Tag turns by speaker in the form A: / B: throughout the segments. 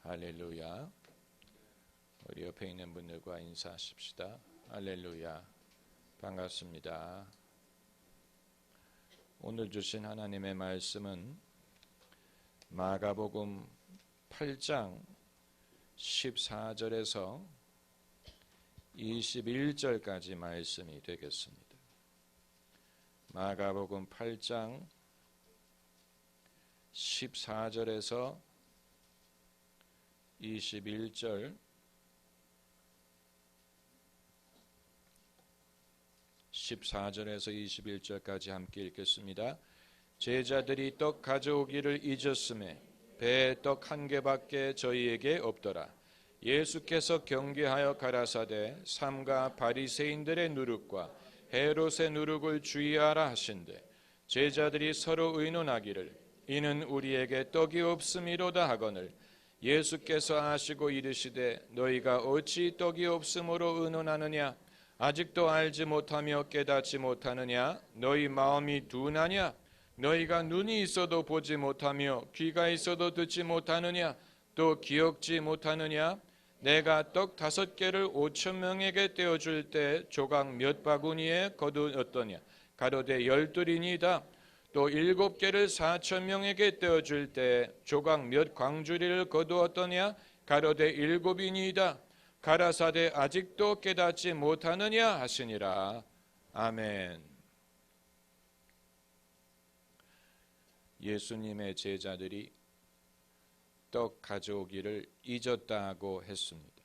A: 할렐루야. 우리 옆에 있는 분들과 인사하십시다. 할렐루야. 반갑습니다. 오늘 주신 하나님의 말씀은 마가복음 8장 14절에서 21절까지 말씀이 되겠습니다. 마가복음 8장 14절에서 21절 14절에서 21절까지 함께 읽겠습니다. 제자들이 떡 가져오기를 잊었음에 배에 떡 한 개밖에 저희에게 없더라. 예수께서 경계하여 가라사대 삼가 바리새인들의 누룩과 헤롯의 누룩을 주의하라 하신대 제자들이 서로 의논하기를 이는 우리에게 떡이 없음이로다 하거늘 예수께서 아시고 이르시되 너희가 어찌 떡이 없음으로 의논하느냐 아직도 알지 못하며 깨닫지 못하느냐 너희 마음이 둔하냐 너희가 눈이 있어도 보지 못하며 귀가 있어도 듣지 못하느냐 또 기억지 못하느냐 내가 떡 5개를 5,000명에게 떼어줄 때 조각 몇 바구니에 거두었더냐 가로되 12이니이다 또 7개를 4,000명에게 떼어줄 때 조각 몇 광주리를 거두었더냐 가로되 7이니이다 가라사대 아직도 깨닫지 못하느냐 하시니라. 아멘. 예수님의 제자들이 떡 가져오기를 잊었다고 했습니다.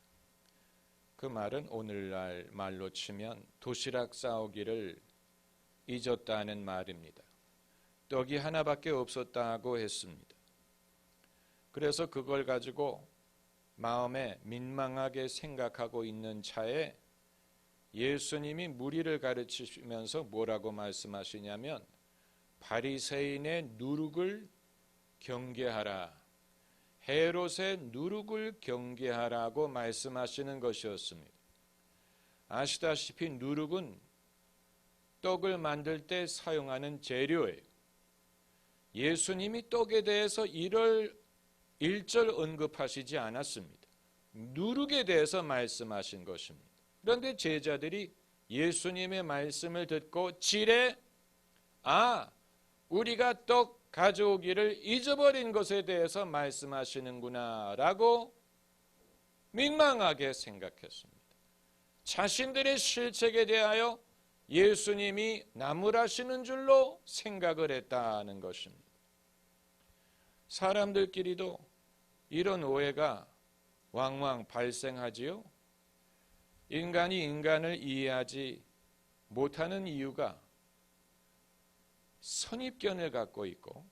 A: 그 말은 오늘날 말로 치면 도시락 싸오기를 잊었다는 말입니다. 떡이 하나밖에 없었다고 했습니다. 그래서 그걸 가지고 마음에 민망하게 생각하고 있는 차에 예수님이 무리를 가르치시면서 뭐라고 말씀하시냐면 바리새인의 누룩을 경계하라, 헤롯의 누룩을 경계하라고 말씀하시는 것이었습니다. 아시다시피 누룩은 떡을 만들 때 사용하는 재료예요. 예수님이 떡에 대해서 1절 언급하시지 않았습니다. 누룩에 대해서 말씀하신 것입니다. 그런데 제자들이 예수님의 말씀을 듣고 지레 우리가 떡 가져오기를 잊어버린 것에 대해서 말씀하시는구나 라고 민망하게 생각했습니다. 자신들의 실책에 대하여 예수님이 나무라시는 줄로 생각을 했다는 것입니다. 사람들끼리도 이런 오해가 왕왕 발생하지요. 인간이 인간을 이해하지 못하는 이유가 선입견을 갖고 있고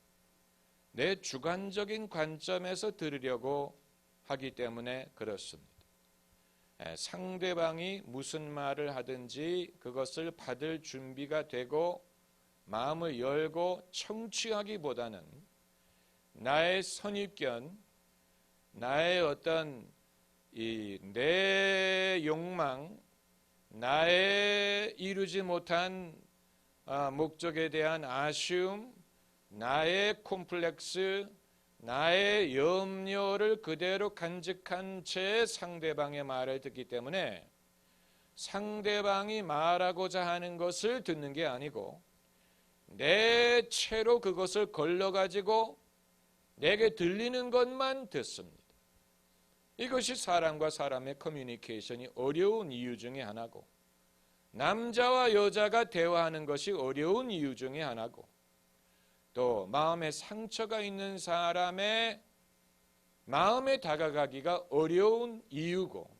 A: 내 주관적인 관점에서 들으려고 하기 때문에 그렇습니다. 상대방이 무슨 말을 하든지 그것을 받을 준비가 되고 마음을 열고 청취하기보다는 나의 선입견, 나의 어떤 내 욕망, 나의 이루지 못한 목적에 대한 아쉬움, 나의 콤플렉스, 나의 염려를 그대로 간직한 채 상대방의 말을 듣기 때문에 상대방이 말하고자 하는 것을 듣는 게 아니고 내 채로 그것을 걸러가지고 내게 들리는 것만 듣습니다. 이것이 사람과 사람의 커뮤니케이션이 어려운 이유 중에 하나고 남자와 여자가 대화하는 것이 어려운 이유 중에 하나고 또 마음에 상처가 있는 사람의 마음에 다가가기가 어려운 이유고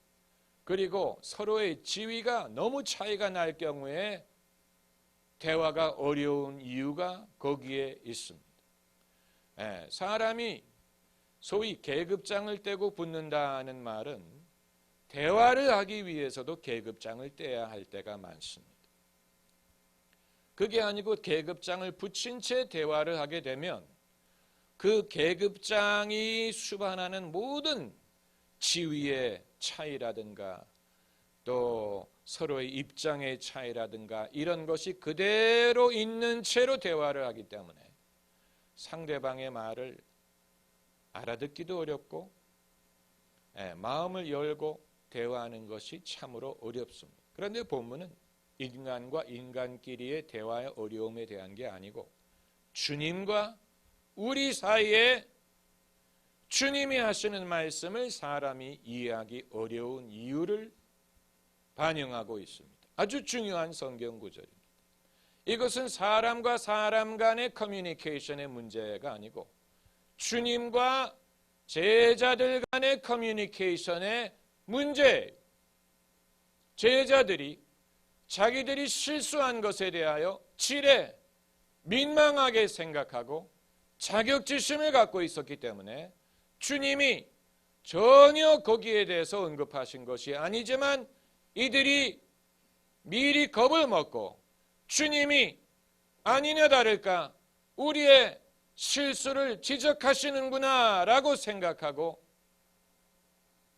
A: 그리고 서로의 지위가 너무 차이가 날 경우에 대화가 어려운 이유가 거기에 있습니다. 사람이 소위 계급장을 떼고 붙는다는 말은 대화를 하기 위해서도 계급장을 떼야 할 때가 많습니다. 그게 아니고 계급장을 붙인 채 대화를 하게 되면 그 계급장이 수반하는 모든 지위의 차이라든가 또 서로의 입장의 차이라든가 이런 것이 그대로 있는 채로 대화를 하기 때문에 상대방의 말을 알아듣기도 어렵고 마음을 열고 대화하는 것이 참으로 어렵습니다. 그런데 본문은 인간과 인간끼리의 대화의 어려움에 대한 게 아니고 주님과 우리 사이에 주님이 하시는 말씀을 사람이 이해하기 어려운 이유를 반영하고 있습니다. 아주 중요한 성경 구절입니다. 이것은 사람과 사람 간의 커뮤니케이션의 문제가 아니고 주님과 제자들 간의 커뮤니케이션의 문제예요. 제자들이 자기들이 실수한 것에 대하여 지레 민망하게 생각하고 자격지심을 갖고 있었기 때문에 주님이 전혀 거기에 대해서 언급하신 것이 아니지만 이들이 미리 겁을 먹고 주님이 아니냐 다를까 우리의 실수를 지적하시는구나 라고 생각하고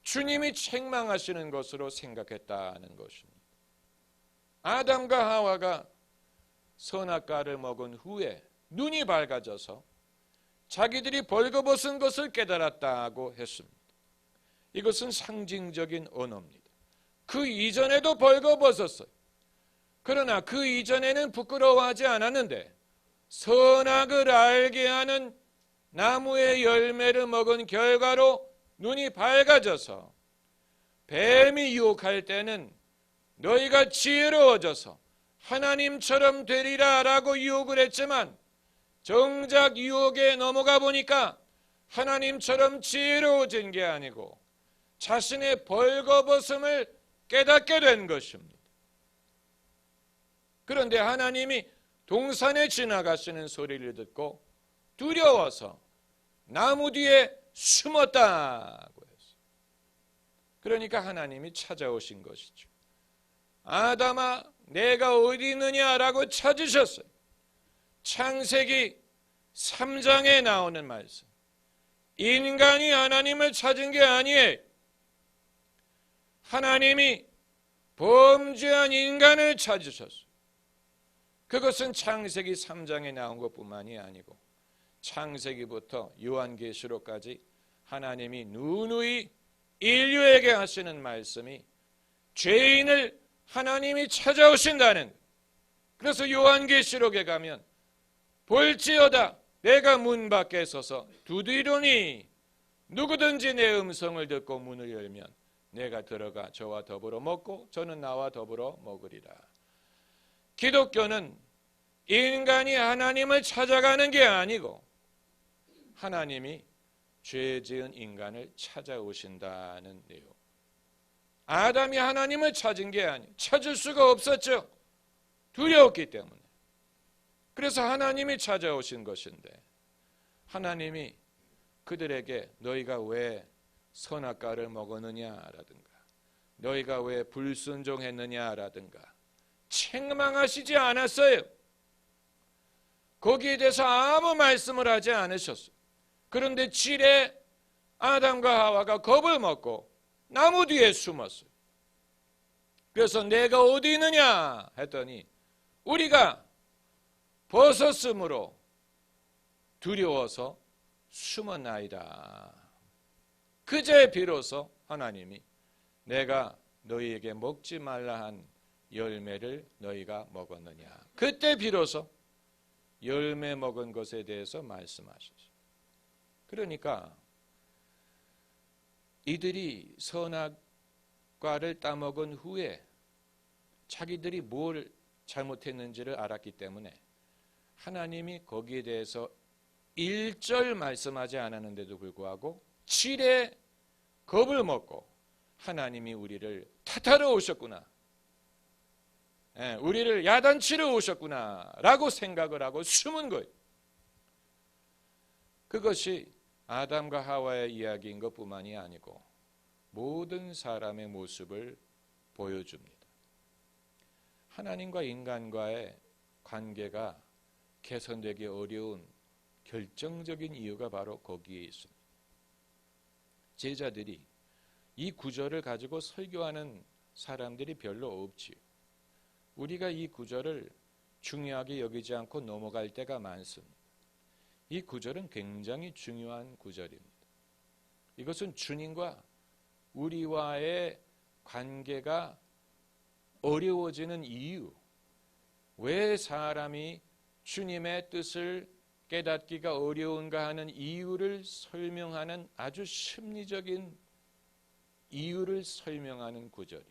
A: 주님이 책망하시는 것으로 생각했다는 것입니다. 아담과 하와가 선악과를 먹은 후에 눈이 밝아져서 자기들이 벌거벗은 것을 깨달았다고 했습니다. 이것은 상징적인 언어입니다. 그 이전에도 벌거벗었어요. 그러나 그 이전에는 부끄러워하지 않았는데 선악을 알게 하는 나무의 열매를 먹은 결과로 눈이 밝아져서 뱀이 유혹할 때는 너희가 지혜로워져서 하나님처럼 되리라 라고 유혹을 했지만 정작 유혹에 넘어가 보니까 하나님처럼 지혜로워진 게 아니고 자신의 벌거벗음을 깨닫게 된 것입니다. 그런데 하나님이 동산에 지나가시는 소리를 듣고 두려워서 나무 뒤에 숨었다고 했어요. 그러니까 하나님이 찾아오신 것이죠. 아담아 내가 어디 있느냐라고 찾으셨어요. 창세기 3장에 나오는 말씀. 인간이 하나님을 찾은 게 아니에요. 하나님이 범죄한 인간을 찾으셨어요. 그것은 창세기 3장에 나온 것뿐만이 아니고 창세기부터 요한계시록까지 하나님이 누누이 인류에게 하시는 말씀이 죄인을 하나님이 찾아오신다는. 그래서 요한계시록에 가면 볼지어다 내가 문 밖에 서서 두드리노니 누구든지 내 음성을 듣고 문을 열면 내가 들어가 저와 더불어 먹고 저는 나와 더불어 먹으리라. 기독교는 인간이 하나님을 찾아가는 게 아니고 하나님이 죄 지은 인간을 찾아오신다는 내용. 아담이 하나님을 찾은 게 아니에요. 찾을 수가 없었죠. 두려웠기 때문에. 그래서 하나님이 찾아오신 것인데 하나님이 그들에게 너희가 왜 선악과를 먹었느냐라든가 너희가 왜 불순종했느냐라든가 책망하시지 않았어요. 거기에 대해서 아무 말씀을 하지 않으셨어요. 그런데 지레 아담과 하와가 겁을 먹고 나무 뒤에 숨었어요. 그래서 내가 어디 있느냐 했더니 우리가 벗었으므로 두려워서 숨었나이다. 그제 비로소 하나님이 내가 너희에게 먹지 말라 한 열매를 너희가 먹었느냐. 그때 비로소 열매 먹은 것에 대해서 말씀하셨어요. 그러니까 이들이 선악과를 따먹은 후에 자기들이 뭘 잘못했는지를 알았기 때문에 하나님이 거기에 대해서 1절 말씀하지 않았는데도 불구하고 7에 겁을 먹고 하나님이 우리를 탓하러 오셨구나. 우리를 야단치러 오셨구나 라고 생각을 하고 숨은 거예요. 그것이 아담과 하와의 이야기인 것뿐만이 아니고 모든 사람의 모습을 보여줍니다. 하나님과 인간과의 관계가 개선되기 어려운 결정적인 이유가 바로 거기에 있습니다. 제자들이 이 구절을 가지고 설교하는 사람들이 별로 없지요. 우리가 이 구절을 중요하게 여기지 않고 넘어갈 때가 많습니다. 이 구절은 굉장히 중요한 구절입니다. 이것은 주님과 우리와의 관계가 어려워지는 이유, 왜 사람이 주님의 뜻을 깨닫기가 어려운가 하는 이유를 설명하는 아주 심리적인 이유를 설명하는 구절이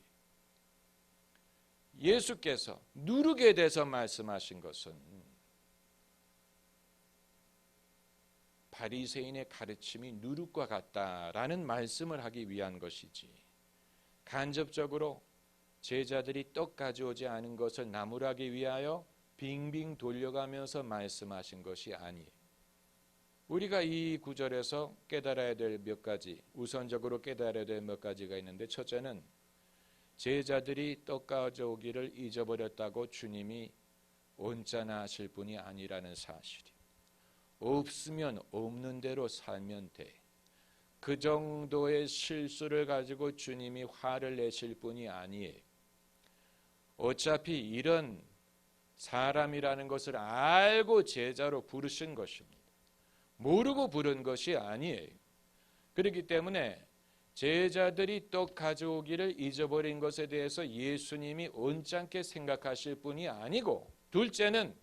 A: 예수께서 누룩에 대해서 말씀하신 것은 바리새인의 가르침이 누룩과 같다라는 말씀을 하기 위한 것이지 간접적으로 제자들이 떡 가져오지 않은 것을 나무라기 위하여 빙빙 돌려가면서 말씀하신 것이 아니에요. 우리가 이 구절에서 깨달아야 될 몇 가지, 우선적으로 깨달아야 될 몇 가지가 있는데, 첫째는 제자들이 떡 가져오기를 잊어버렸다고 주님이 온전하 하실 분이 아니라는 사실이. 없으면 없는 대로 살면 돼. 그 정도의 실수를 가지고 주님이 화를 내실 분이 아니에요. 어차피 이런 사람이라는 것을 알고 제자로 부르신 것입니다. 모르고 부른 것이 아니에요. 그렇기 때문에 제자들이 떡 가져오기를 잊어버린 것에 대해서 예수님이 언짢게 생각하실 분이 아니고, 둘째는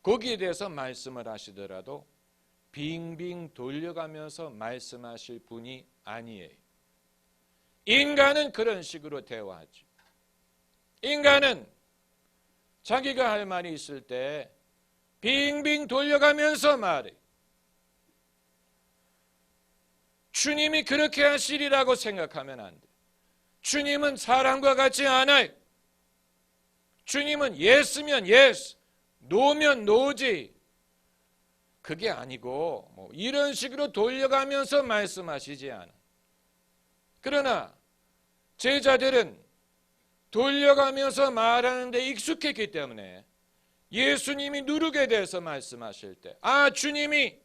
A: 거기에 대해서 말씀을 하시더라도 빙빙 돌려가면서 말씀하실 분이 아니에요. 인간은 그런 식으로 대화하죠. 인간은 자기가 할 말이 있을 때 빙빙 돌려가면서 말해. 주님이 그렇게 하시리라고 생각하면 안 돼. 주님은 사람과 같지 않아요. 주님은 예스면 예스, 노면 노지. 그게 아니고 뭐 이런 식으로 돌려가면서 말씀하시지 않아. 그러나 제자들은 돌려가면서 말하는 데 익숙했기 때문에 예수님이 누룩에 대해서 말씀하실 때, 아, 주님이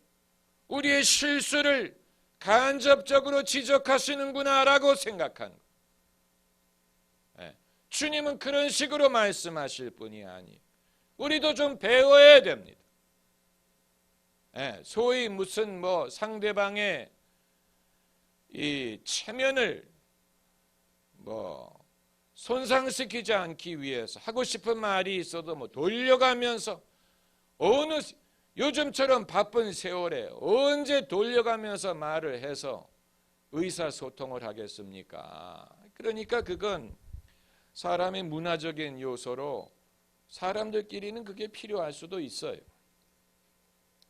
A: 우리의 실수를 간접적으로 지적하시는구나 라고 생각한 거예요. 주님은 그런 식으로 말씀하실 분이 아니에요. 우리도 좀 배워야 됩니다. 소위 무슨 뭐 상대방의 이 체면을 뭐 손상시키지 않기 위해서 하고 싶은 말이 있어도 뭐 돌려가면서, 요즘처럼 바쁜 세월에 언제 돌려가면서 말을 해서 의사소통을 하겠습니까? 그러니까 그건 사람의 문화적인 요소로 사람들끼리는 그게 필요할 수도 있어요.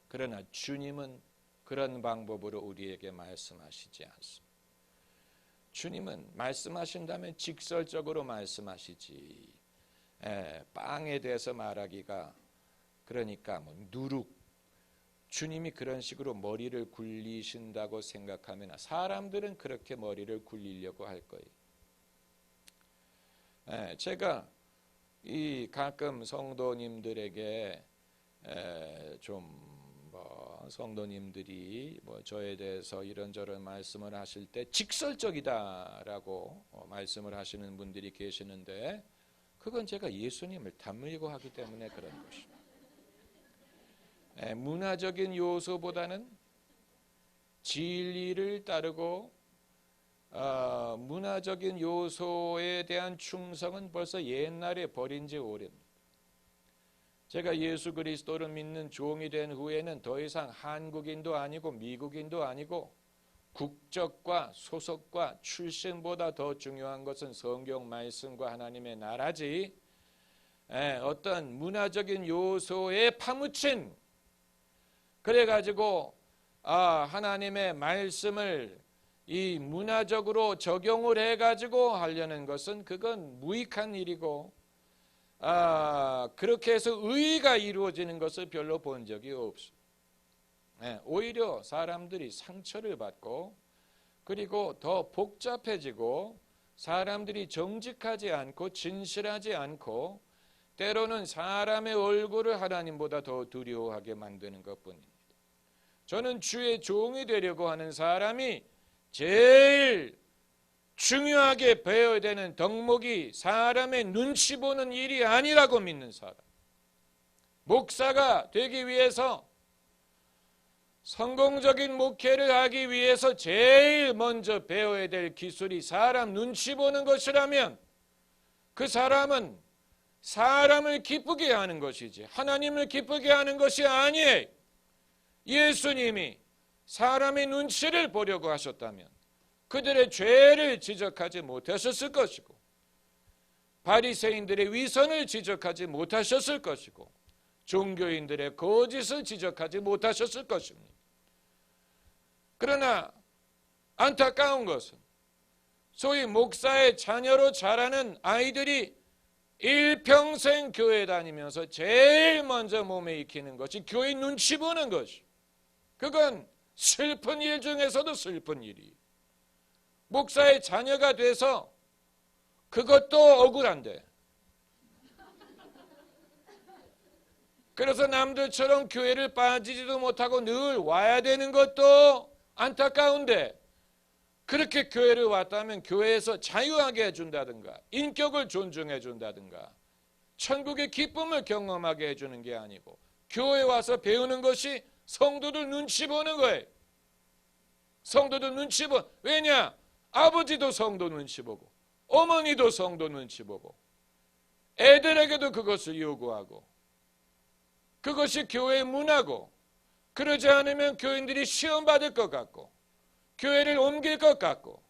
A: 그러나 주님은 그런 방법으로 우리에게 말씀하시지 않습니다. 주님은 말씀하신다면 직설적으로 말씀하시지, 빵에 대해서 말하기가, 그러니까 뭐 누룩, 주님이 그런 식으로 머리를 굴리신다고 생각하면 사람들은 그렇게 머리를 굴리려고 할 거예요. 제가 이 가끔 성도님들에게 성도님들이 뭐 저에 대해서 이런저런 말씀을 하실 때 직설적이다라고 말씀을 하시는 분들이 계시는데, 그건 제가 예수님을 닮으려고 하기 때문에 그런 것입니다. 문화적인 요소보다는 진리를 따르고 문화적인 요소에 대한 충성은 벌써 옛날에 버린 지 오래입니다. 제가 예수 그리스도를 믿는 종이 된 후에는 더 이상 한국인도 아니고 미국인도 아니고 국적과 소속과 출신보다 더 중요한 것은 성경 말씀과 하나님의 나라지, 어떤 문화적인 요소에 파묻힌, 그래가지고 하나님의 말씀을 이 문화적으로 적용을 해가지고 하려는 것은 그건 무익한 일이고, 그렇게 해서 의의가 이루어지는 것을 별로 본 적이 없어요. 오히려 사람들이 상처를 받고, 그리고 더 복잡해지고, 사람들이 정직하지 않고 진실하지 않고, 때로는 사람의 얼굴을 하나님보다 더 두려워하게 만드는 것뿐입니다. 저는 주의 종이 되려고 하는 사람이 제일 중요하게 배워야 되는 덕목이 사람의 눈치 보는 일이 아니라고 믿는 사람. 목사가 되기 위해서 성공적인 목회를 하기 위해서 제일 먼저 배워야 될 기술이 사람 눈치 보는 것이라면 그 사람은 사람을 기쁘게 하는 것이지 하나님을 기쁘게 하는 것이 아니에요. 예수님이 사람의 눈치를 보려고 하셨다면 그들의 죄를 지적하지 못하셨을 것이고 바리새인들의 위선을 지적하지 못하셨을 것이고 종교인들의 거짓을 지적하지 못하셨을 것입니다. 그러나 안타까운 것은 소위 목사의 자녀로 자라는 아이들이 일평생 교회 다니면서 제일 먼저 몸에 익히는 것이 교회 눈치 보는 것이. 그건 슬픈 일 중에서도 슬픈 일이에요. 목사의 자녀가 돼서 그것도 억울한데 그래서 남들처럼 교회를 빠지지도 못하고 늘 와야 되는 것도 안타까운데 그렇게 교회를 왔다면 교회에서 자유하게 해준다든가 인격을 존중해 준다든가 천국의 기쁨을 경험하게 해주는 게 아니고 교회 와서 배우는 것이 성도들 눈치 보는 거예요. 성도들 눈치 보. 왜냐? 아버지도 성도 눈치 보고 어머니도 성도 눈치 보고 애들에게도 그것을 요구하고 그것이 교회의 문화고 그러지 않으면 교인들이 시험 받을 것 같고 교회를 옮길 것 같고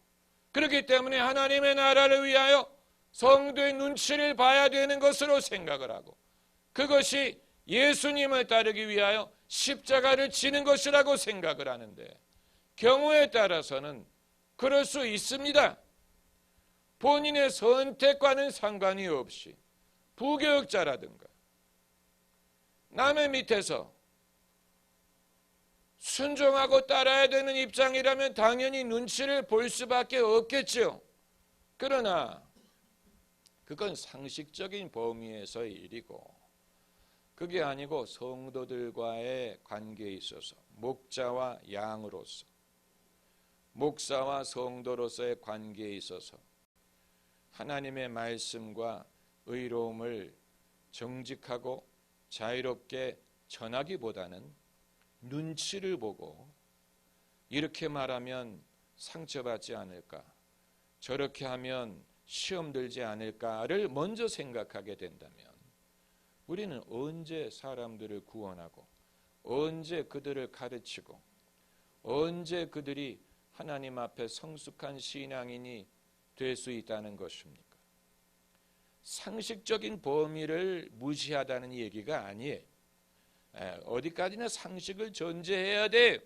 A: 그렇기 때문에 하나님의 나라를 위하여 성도의 눈치를 봐야 되는 것으로 생각을 하고 그것이 예수님을 따르기 위하여 십자가를 지는 것이라고 생각을 하는데 경우에 따라서는 그럴 수 있습니다. 본인의 선택과는 상관이 없이 부교육자라든가 남의 밑에서 순종하고 따라야 되는 입장이라면 당연히 눈치를 볼 수밖에 없겠죠. 그러나 그건 상식적인 범위에서의 일이고 그게 아니고 성도들과의 관계에 있어서 목자와 양으로서 목사와 성도로서의 관계에 있어서 하나님의 말씀과 의로움을 정직하고 자유롭게 전하기보다는 눈치를 보고 이렇게 말하면 상처받지 않을까 저렇게 하면 시험 들지 않을까를 먼저 생각하게 된다면 우리는 언제 사람들을 구원하고 언제 그들을 가르치고 언제 그들이 하나님 앞에 성숙한 신앙인이 될 수 있다는 것입니까? 상식적인 범위를 무시하다는 얘기가 아니에요. 어디까지나 상식을 전제해야 돼요.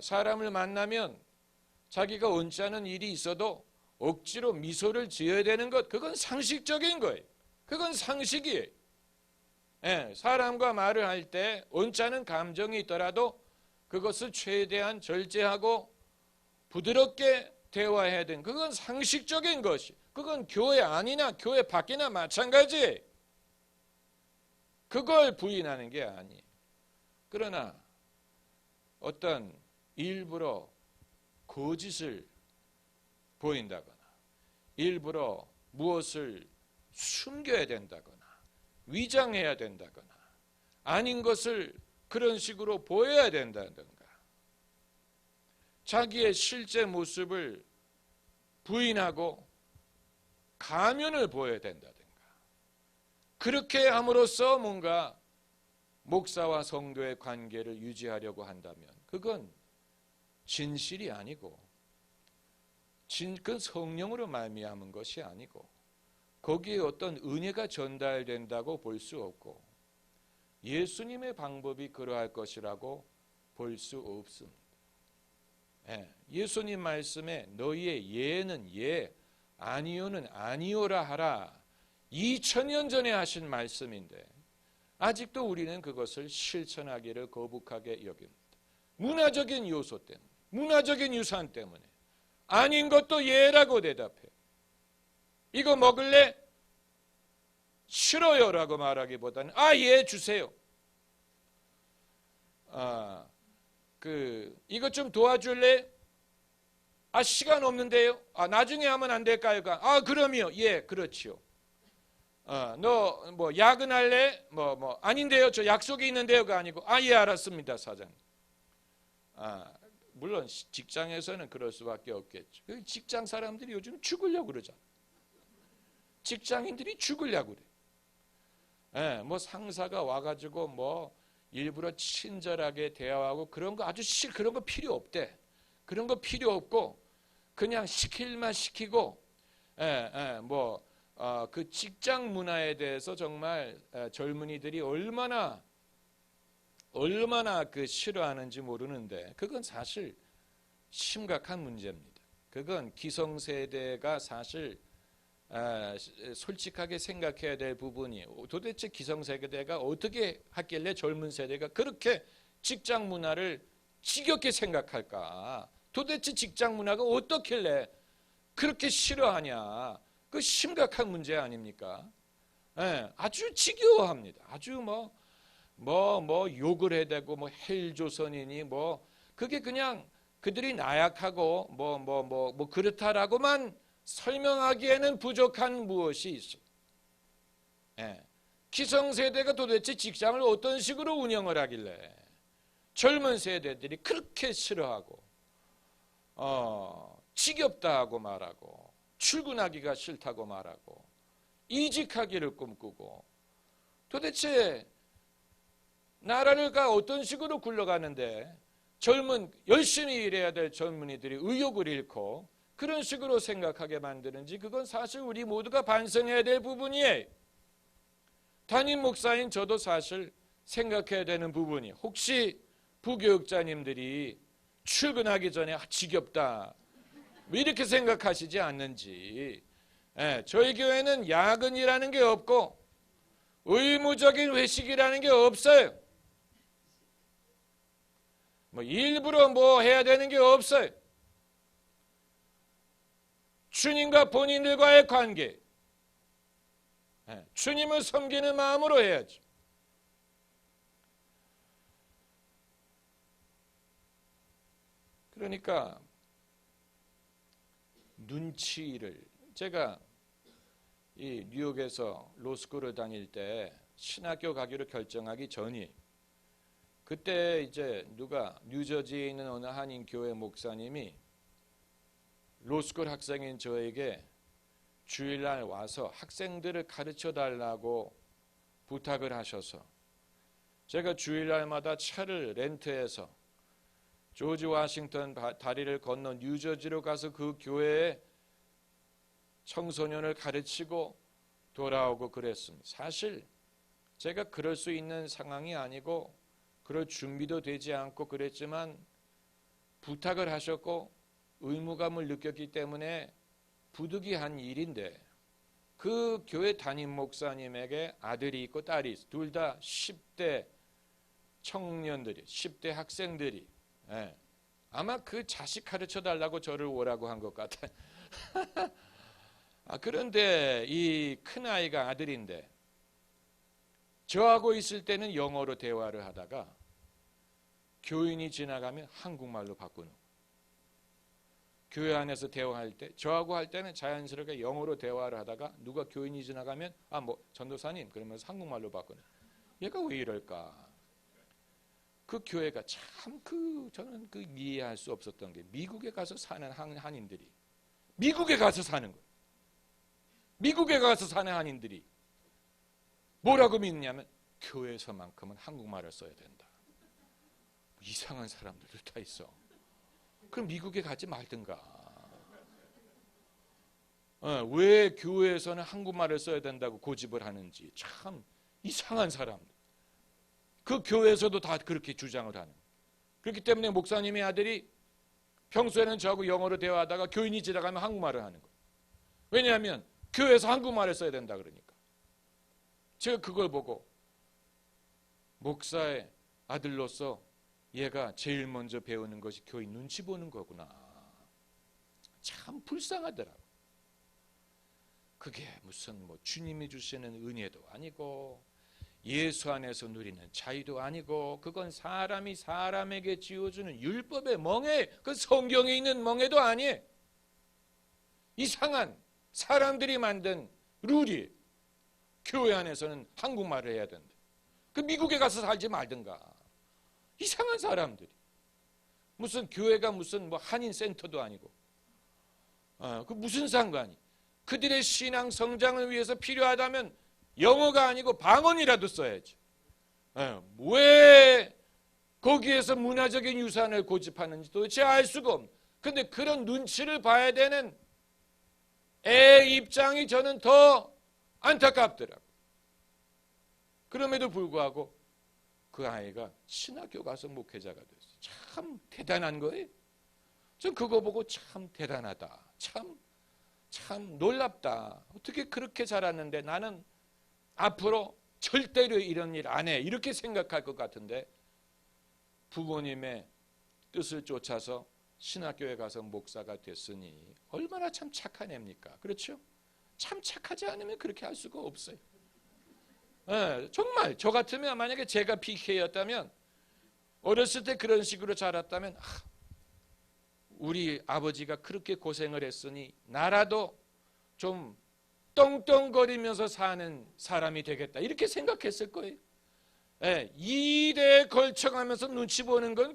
A: 사람을 만나면 자기가 원치 않은 일이 있어도 억지로 미소를 지어야 되는 것 그건 상식적인 거예요. 그건 상식이에요. 사람과 말을 할 때 원치 않은 감정이 있더라도 그것을 최대한 절제하고 부드럽게 대화해야 되는 그건 상식적인 것이 그건 교회 안이나 교회 밖이나 마찬가지예요. 그걸 부인하는 게 아니에요. 그러나 어떤 일부러 거짓을 보인다거나 일부러 무엇을 숨겨야 된다거나 위장해야 된다거나 아닌 것을 그런 식으로 보여야 된다든가 자기의 실제 모습을 부인하고 가면을 보여야 된다든가 그렇게 함으로써 뭔가 목사와 성도의 관계를 유지하려고 한다면 그건 진실이 아니고 그 성령으로 말미암은 것이 아니고 거기에 어떤 은혜가 전달된다고 볼 수 없고 예수님의 방법이 그러할 것이라고 볼 수 없습니다. 예수님 말씀에 너희의 예는 예, 아니오는 아니오라 하라 2000년 전에 하신 말씀인데 아직도 우리는 그것을 실천하기를 거북하게 여깁니다. 문화적인 요소 때문에 문화적인 유산 때문에 아닌 것도 예라고 대답해. 이거 먹을래? 싫어요 라고 말하기보다는 예 주세요. 이것 좀 도와줄래? 시간 없는데요. 나중에 하면 안 될까요? 그럼요. 예, 그렇지요. 너 뭐 야근할래? 아닌데요. 저 약속이 있는데요가 아니고 예, 알았습니다, 사장님. 물론 직장에서는 그럴 수밖에 없겠죠. 직장 사람들이 요즘 죽으려고 그러잖아. 직장인들이 죽으려고 그래. 예, 뭐 상사가 와가지고 뭐 일부러 친절하게 대화하고 그런 거 아주 그런 거 필요 없대. 그런 거 필요 없고 그냥 시킬만 시키고, 그 직장 문화에 대해서 정말 젊은이들이 얼마나 그 싫어하는지 모르는데 그건 사실 심각한 문제입니다. 그건 기성세대가 사실 솔직하게 생각해야 될 부분이 도대체 기성세대가 어떻게 하길래 젊은 세대가 그렇게 직장 문화를 지겹게 생각할까? 도대체 직장 문화가 어떻길래 그렇게 싫어하냐? 그 심각한 문제 아닙니까? 아주 지겨워합니다. 아주 욕을 해대고 헬조선이니 그게 그냥 그들이 나약하고 그렇다라고만 설명하기에는 부족한 무엇이 있어. 기성세대가 도대체 직장을 어떤 식으로 운영을 하길래 젊은 세대들이 그렇게 싫어하고 지겹다 하고 말하고 출근하기가 싫다고 말하고 이직하기를 꿈꾸고 도대체 나라가 어떤 식으로 굴러가는데 열심히 일해야 될 젊은이들이 의욕을 잃고 그런 식으로 생각하게 만드는지 그건 사실 우리 모두가 반성해야 될 부분이에요. 담임 목사인 저도 사실 생각해야 되는 부분이 혹시 부교육자님들이 출근하기 전에 지겹다 이렇게 생각하시지 않는지. 저희 교회는 야근이라는 게 없고 의무적인 회식이라는 게 없어요. 일부러 해야 되는 게 없어요. 주님과 본인들과의 관계, 주님을 섬기는 마음으로 해야죠. 그러니까 눈치를 제가 이 뉴욕에서 로스쿨을 다닐 때 신학교 가기로 결정하기 전이 그때 이제 뉴저지에 있는 어느 한인 교회 목사님이 로스쿨 학생인 저에게 주일날 와서 학생들을 가르쳐 달라고 부탁을 하셔서 제가 주일날마다 차를 렌트해서 조지 워싱턴 다리를 건너 뉴저지로 가서 그 교회에 청소년을 가르치고 돌아오고 그랬습니다. 사실 제가 그럴 수 있는 상황이 아니고 그럴 준비도 되지 않고 그랬지만 부탁을 하셨고 의무감을 느꼈기 때문에 부득이한 일인데 그 교회 담임 목사님에게 아들이 있고 딸이 있어. 둘 다 10대 청년들이 10대 학생들이 아마 그 자식 가르쳐 달라고 저를 오라고 한 것 같아요. 그런데 이 큰아이가 아들인데 저하고 있을 때는 영어로 대화를 하다가 교인이 지나가면 한국말로 바꾸는 거예요. 교회 안에서 대화할 때 저하고 할 때는 자연스럽게 영어로 대화를 하다가 누가 교인이 지나가면 전도사님 그러면서 한국말로 바꾸는 거예요. 얘가 왜 이럴까? 그 교회가 참 저는 이해할 수 없었던 게 미국에 가서 사는 한인들이 미국에 가서 사는 거예요. 미국에 가서 사는 한인들이 뭐라고 믿느냐면 교회에서만큼은 한국말을 써야 된다. 이상한 사람들도 다 있어. 그럼 미국에 가지 말든가. 왜 교회에서는 한국말을 써야 된다고 고집을 하는지 참 이상한 사람들. 그 교회에서도 다 그렇게 주장을 하는. 그렇기 때문에 목사님의 아들이 평소에는 저하고 영어로 대화하다가 교인이 지나가면 한국말을 하는 거예요. 왜냐하면 교회에서 한국말을 써야 된다 그러니까. 제가 그걸 보고 목사의 아들로서 얘가 제일 먼저 배우는 것이 교인 눈치 보는 거구나. 참 불쌍하더라고. 그게 무슨 주님이 주시는 은혜도 아니고 예수 안에서 누리는 자유도 아니고 그건 사람이 사람에게 지어주는 율법의 멍에 그 성경에 있는 멍에도 아니에요. 이상한 사람들이 만든 룰이 교회 안에서는 한국말을 해야 된다. 그 미국에 가서 살지 말든가. 이상한 사람들이. 무슨 교회가 무슨 뭐 한인 센터도 아니고, 그 무슨 상관이? 그들의 신앙 성장을 위해서 필요하다면 영어가 아니고 방언이라도 써야지. 왜 거기에서 문화적인 유산을 고집하는지 도대체 알 수가 없는. 근데 그런 눈치를 봐야 되는 애 입장이 저는 더 안타깝더라고요. 그럼에도 불구하고 그 아이가 신학교 가서 목회자가 됐어요. 참 대단한 거예요. 전 그거 보고 참 대단하다. 참 놀랍다. 어떻게 그렇게 자랐는데 나는 앞으로 절대로 이런 일 안 해. 이렇게 생각할 것 같은데 부모님의 뜻을 쫓아서 신학교에 가서 목사가 됐으니 얼마나 참 착한 애입니까? 그렇죠? 참 착하지 않으면 그렇게 할 수가 없어요. 정말 저 같으면 만약에 제가 PK였다면 어렸을 때 그런 식으로 자랐다면 우리 아버지가 그렇게 고생을 했으니 나라도 좀 떵떵거리면서 사는 사람이 되겠다 이렇게 생각했을 거예요. 일에 걸쳐가면서 눈치 보는 건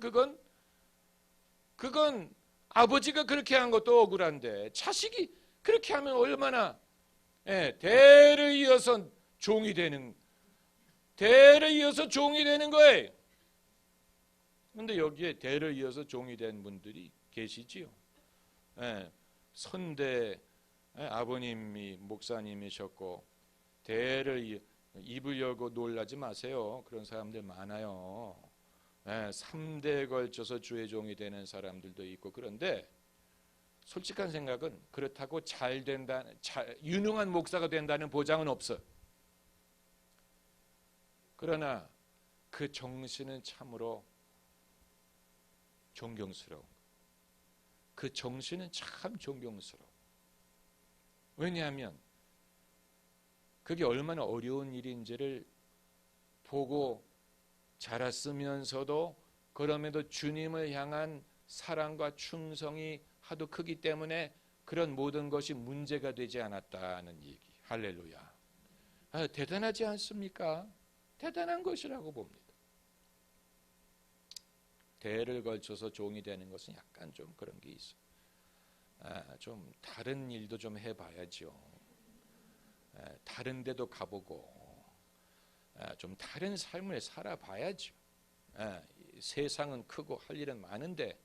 A: 그건 아버지가 그렇게 한 것도 억울한데 자식이 그렇게 하면 얼마나 대를 이어서 종이 되는 거예요. 그런데 여기에 대를 이어서 종이 된 분들이 계시지요. 선대 아버님이 목사님이셨고 대를 입을 열고 놀라지 마세요. 그런 사람들 많아요. 3대에 걸쳐서 주의 종이 되는 사람들도 있고 그런데 솔직한 생각은 그렇다고 유능한 목사가 된다는 보장은 없어요. 그러나 그 정신은 참으로 존경스러워. 그 정신은 참 존경스러워. 왜냐하면 그게 얼마나 어려운 일인지를 보고 자랐으면서도 그럼에도 주님을 향한 사랑과 충성이 하도 크기 때문에 그런 모든 것이 문제가 되지 않았다는 얘기. 할렐루야. 대단하지 않습니까? 대단한 것이라고 봅니다. 대를 걸쳐서 종이 되는 것은 약간 좀 그런 게 있어요. 좀 다른 일도 좀 해봐야죠. 다른 데도 가보고 좀 다른 삶을 살아봐야죠. 세상은 크고 할 일은 많은데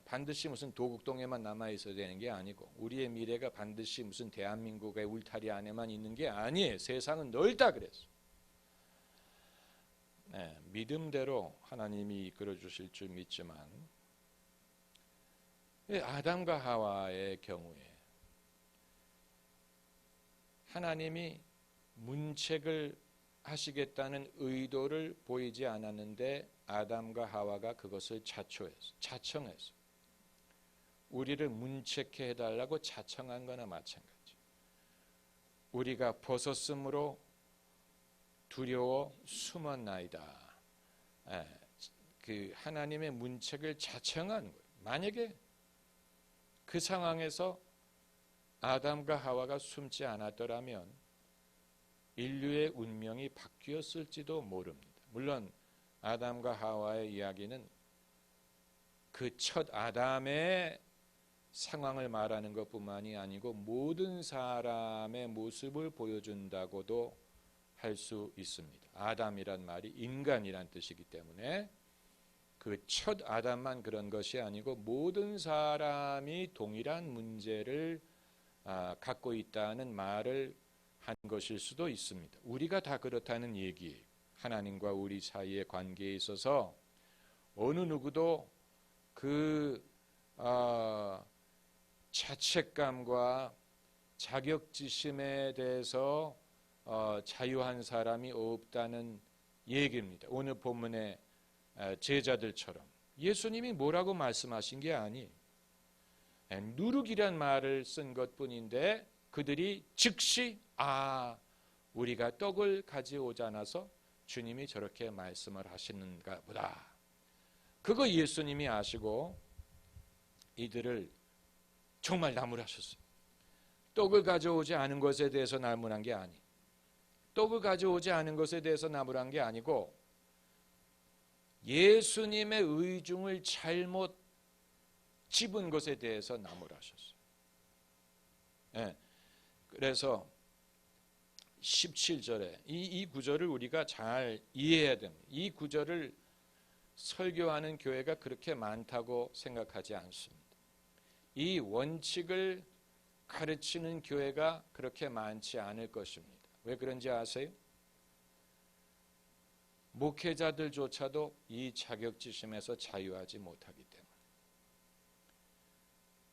A: 반드시 무슨 도곡동에만 남아있어야 되는 게 아니고 우리의 미래가 반드시 무슨 대한민국의 울타리 안에만 있는 게 아니에요. 세상은 넓다 그랬어. 믿음대로 하나님이 이끌어 주실 줄 믿지만 아담과 하와의 경우에 하나님이 문책을 하시겠다는 의도를 보이지 않았는데 아담과 하와가 그것을 자청해서 우리를 문책해 해달라고 자청한 거나 마찬가지. 우리가 벗었으므로 두려워 숨었나이다. 그 하나님의 문책을 자청한 거예요. 만약에 그 상황에서 아담과 하와가 숨지 않았더라면 인류의 운명이 바뀌었을지도 모릅니다. 물론 아담과 하와의 이야기는 그 첫 아담의 상황을 말하는 것뿐만이 아니고 모든 사람의 모습을 보여준다고도 할 수 있습니다. 아담이란 말이 인간이란 뜻이기 때문에 그 첫 아담만 그런 것이 아니고 모든 사람이 동일한 문제를 갖고 있다는 말을 한 것일 수도 있습니다. 우리가 다 그렇다는 얘기예요. 하나님과 우리 사이의 관계에 있어서 어느 누구도 그 자책감과 자격지심에 대해서 자유한 사람이 없다는 얘기입니다. 오늘 본문의 제자들처럼 예수님이 뭐라고 말씀하신 게 아니에요. 누룩이란 말을 쓴 것뿐인데 그들이 즉시 우리가 떡을 가져오지 않아서 주님이 저렇게 말씀을 하시는가 보다. 그거 예수님이 아시고 이들을 정말 나무라셨어요. 떡을 가져오지 않은 것에 대해서 나무란 게 아니. 떡을 가져오지 않은 것에 대해서 나무란 게 아니고 예수님의 의중을 잘못 집은 것에 대해서 나무라셨어요. 예, 그래서 17절에 이 구절을 우리가 잘 이해해야 됩니다. 이 구절을 설교하는 교회가 그렇게 많다고 생각하지 않습니다. 이 원칙을 가르치는 교회가 그렇게 많지 않을 것입니다. 왜 그런지 아세요? 목회자들조차도 이 자격지심에서 자유하지 못하기 때문에.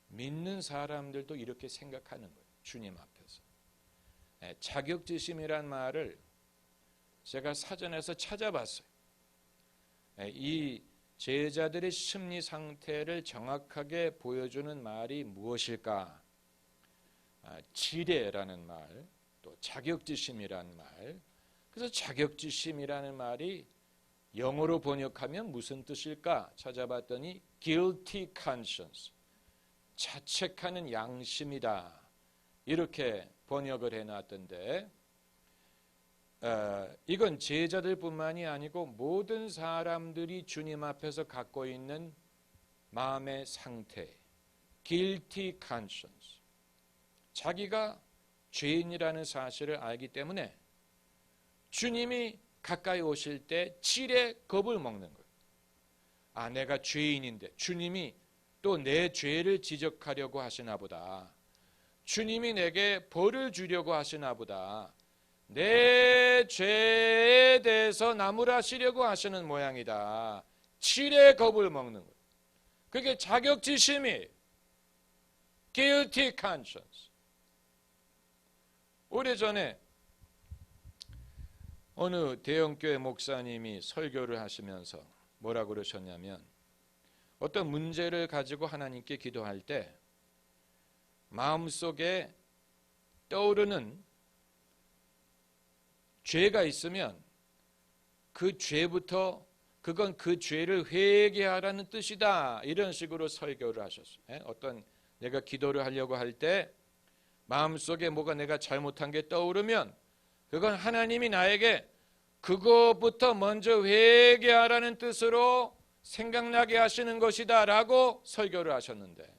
A: 믿는 사람들도 이렇게 생각하는 거예요. 주님 앞에서. 자격지심이란 말을 제가 사전에서 찾아봤어요. 이 제자들의 심리 상태를 정확하게 보여주는 말이 무엇일까? 지뢰라는 말, 또 자격지심이라는 말. 그래서 자격지심이라는 말이 영어로 번역하면 무슨 뜻일까 찾아봤더니 guilty conscience, 자책하는 양심이다, 이렇게 번역을 해놨던데, 이건 제자들뿐만이 아니고 모든 사람들이 주님 앞에서 갖고 있는 마음의 상태, guilty conscience, 자기가 죄인이라는 사실을 알기 때문에 주님이 가까이 오실 때 칠에 겁을 먹는 거예요. 아, 내가 죄인인데 주님이 또 내 죄를 지적하려고 하시나 보다. 주님이 내게 벌을 주려고 하시나 보다. 내 죄에 대해서 나무라시려고 하시는 모양이다. 칠에 겁을 먹는 거예요. 그게 자격지심이에요. guilty conscience. 오래전에 어느 대형교회 목사님이 설교를 하시면서 뭐라고 그러셨냐면, 어떤 문제를 가지고 하나님께 기도할 때 마음속에 떠오르는 죄가 있으면 그 죄부터 그건 그 죄를 회개하라는 뜻이다, 이런 식으로 설교를 하셨어요. 어떤 내가 기도를 하려고 할 때 마음속에 뭐가 내가 잘못한 게 떠오르면 그건 하나님이 나에게 그거부터 먼저 회개하라는 뜻으로 생각나게 하시는 것이다 라고 설교를 하셨는데,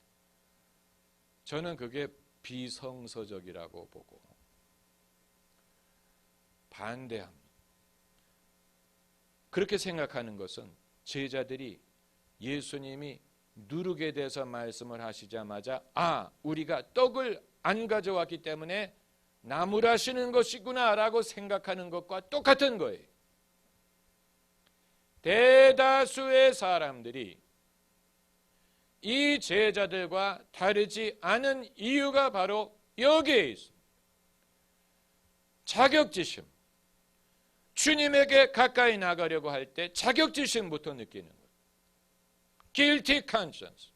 A: 저는 그게 비성서적이라고 보고 반대합니다. 그렇게 생각하는 것은 제자들이 예수님이 누룩에 대해서 말씀을 하시자마자 우리가 떡을 안 가져왔기 때문에 나무라시는 것이구나 라고 생각하는 것과 똑같은 거예요. 대다수의 사람들이 이 제자들과 다르지 않은 이유가 바로 여기에 있습니다. 자격지심. 주님에게 가까이 나가려고 할 때 자격지심부터 느끼는 거예요. guilty conscience.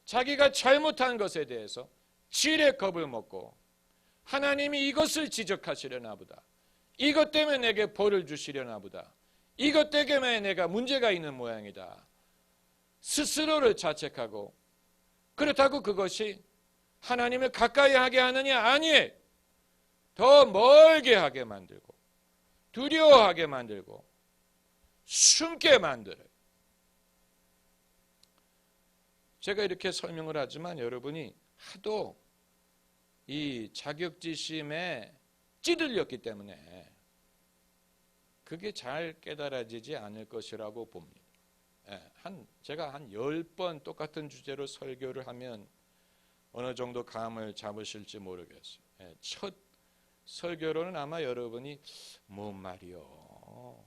A: 자기가 잘못한 것에 대해서 질의 겁을 먹고 하나님이 이것을 지적하시려나 보다. 이것 때문에 내게 벌을 주시려나 보다. 이것 때문에 내가 문제가 있는 모양이다. 스스로를 자책하고, 그렇다고 그것이 하나님을 가까이 하게 하느냐? 아니에요. 더 멀게 하게 만들고 두려워하게 만들고 숨게 만들어요. 제가 이렇게 설명을 하지만 여러분이 하도 이 자격지심에 찌들렸기 때문에 그게 잘 깨달아지지 않을 것이라고 봅니다. 제가 한 10번 똑같은 주제로 설교를 하면 어느 정도 감을 잡으실지 모르겠어요. 첫 설교로는 아마 여러분이 뭔 말이요?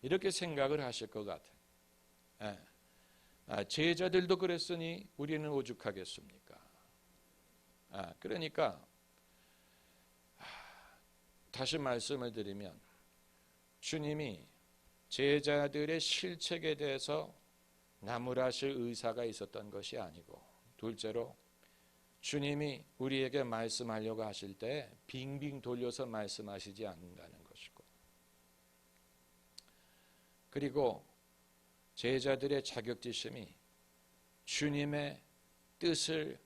A: 이렇게 생각을 하실 것 같아요. 제자들도 그랬으니 우리는 오죽하겠습니까? 그러니까 다시 말씀을 드리면, 주님이 제자들의 실책에 대해서 나무라실 의사가 있었던 것이 아니고, 둘째로 주님이 우리에게 말씀하려고 하실 때 빙빙 돌려서 말씀하시지 않는다는 것이고, 그리고 제자들의 자격지심이 주님의 뜻을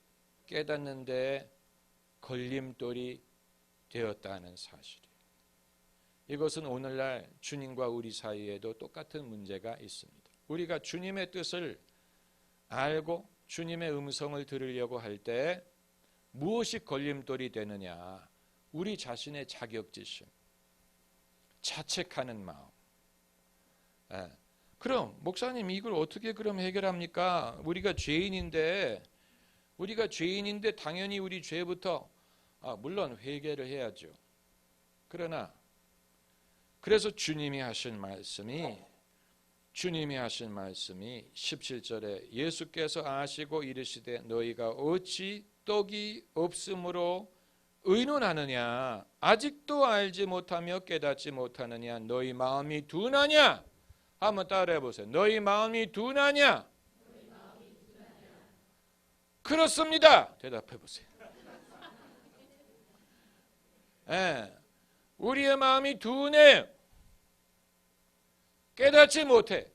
A: 깨닫는 데에 걸림돌이 되었다는 사실이에요. 이것은 오늘날 주님과 우리 사이에도 똑같은 문제가 있습니다. 우리가 주님의 뜻을 알고 주님의 음성을 들으려고 할 때 무엇이 걸림돌이 되느냐? 우리 자신의 자격지심, 자책하는 마음. 그럼 목사님 이걸 어떻게 그럼 해결합니까? 우리가 죄인인데 당연히 우리 죄부터 물론 회개를 해야죠. 그러나 그래서 주님이 하신 말씀이 17절에 예수께서 아시고 이르시되 너희가 어찌 떡이 없으므로 의논하느냐? 아직도 알지 못하며 깨닫지 못하느냐? 너희 마음이 둔하냐? 한번 따라해 보세요. 너희 마음이 둔하냐? 그렇습니다. 대답해 보세요. 우리의 마음이 둔해요. 깨닫지 못해.